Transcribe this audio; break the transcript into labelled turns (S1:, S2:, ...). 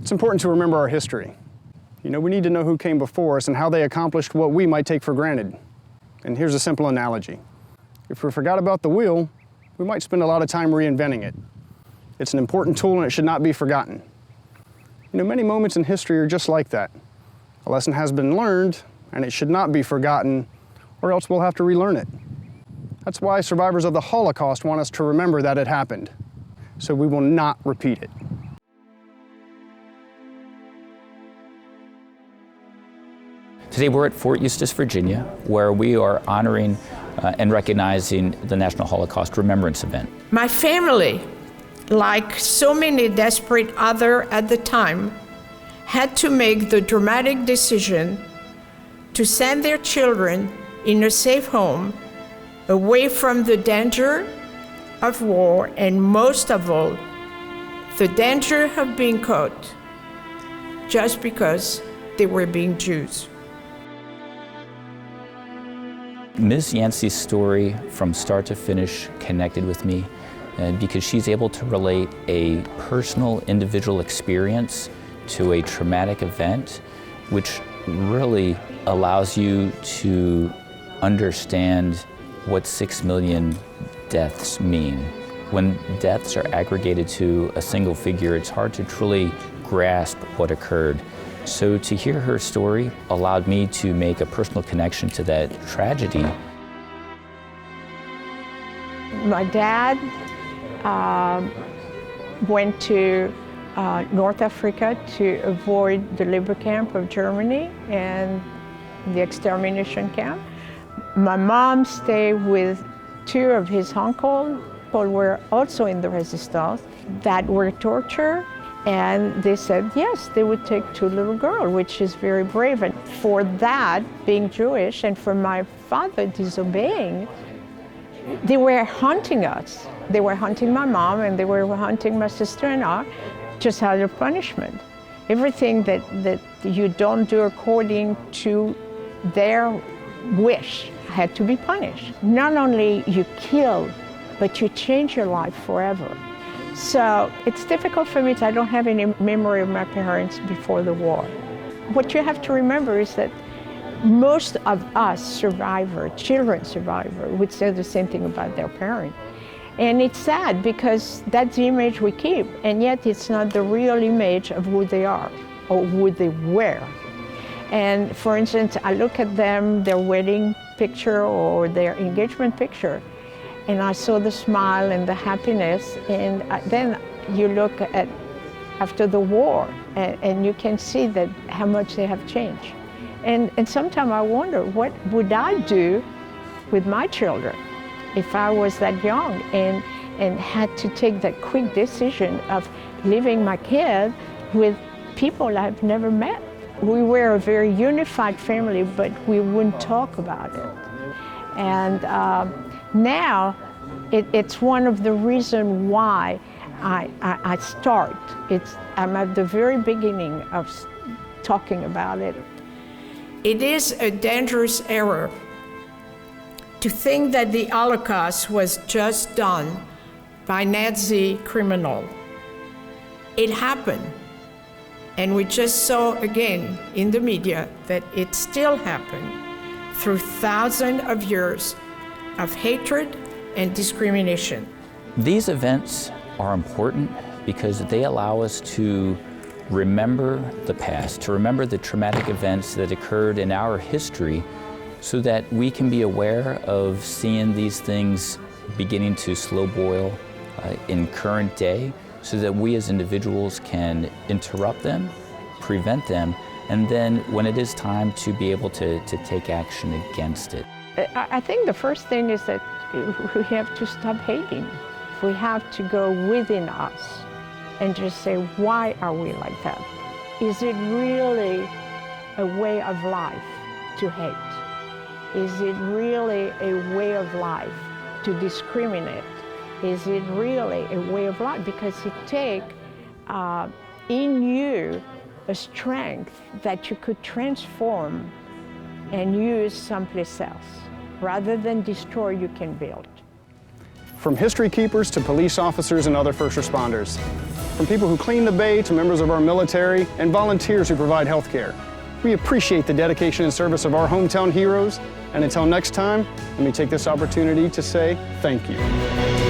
S1: It's important to remember our history. You know, we need to know who came before us and how they accomplished what we might take for granted. And here's a simple analogy. If we forgot about the wheel, we might spend a lot of time reinventing it. It's an important tool and it should not be forgotten. You know, many moments in history are just like that. A lesson has been learned and it should not be forgotten, or else we'll have to relearn it. That's why survivors of the Holocaust want us to remember that it happened, so we will not repeat it.
S2: Today we're at Fort Eustis, Virginia, where we are honoring and recognizing the National Holocaust Remembrance event.
S3: My family, like so many desperate others at the time, had to make the dramatic decision to send their children in a safe home, away from the danger of war, and most of all, the danger of being caught, just because they were being Jews.
S2: Ms. Yancey's story from start to finish connected with me because she's able to relate a personal, individual experience to a traumatic event, which really allows you to understand what 6 million deaths mean. When deaths are aggregated to a single figure, it's hard to truly grasp what occurred. So to hear her story allowed me to make a personal connection to that tragedy.
S3: My dad went to North Africa to avoid the labor camp of Germany and the extermination camp. My mom stayed with 2 of his uncles who were also in the resistance that were tortured. And they said, yes, they would take 2 little girls, which is very brave. And for that, being Jewish, and for my father disobeying, they were hunting us. They were hunting my mom, and they were hunting my sister-in-law, just out of punishment. Everything that you don't do according to their wish had to be punished. Not only you kill, but you change your life forever. So it's difficult for me. I don't have any memory of my parents before the war. What you have to remember is that most of us survivors, children survivors, would say the same thing about their parents. And it's sad because that's the image we keep, and yet it's not the real image of who they are or who they were. And for instance, I look at them, their wedding picture or their engagement picture, and I saw the smile and the happiness, and then you look at after the war, and you can see that how much they have changed. And sometimes I wonder, what would I do with my children if I was that young and had to take that quick decision of leaving my kid with people I've never met? We were a very unified family, but we wouldn't talk about it. And now, it's one of the reasons why I start. I'm at the very beginning of talking about it. It is a dangerous error to think that the Holocaust was just done by Nazi criminals. It happened, and we just saw again in the media that it still happened through thousands of years of hatred and discrimination.
S2: These events are important because they allow us to remember the past, to remember the traumatic events that occurred in our history, so that we can be aware of seeing these things beginning to slow boil in current day, so that we as individuals can interrupt them, prevent them, and then when it is time to be able to take action against it.
S3: I think the first thing is that we have to stop hating. We have to go within us and just say, why are we like that? Is it really a way of life to hate? Is it really a way of life to discriminate? Is it really a way of life? Because it takes in you a strength that you could transform and use someplace else. Rather than destroy, you can build.
S1: From history keepers to police officers and other first responders, from people who clean the bay to members of our military and volunteers who provide health care. We appreciate the dedication and service of our hometown heroes, and until next time, let me take this opportunity to say thank you.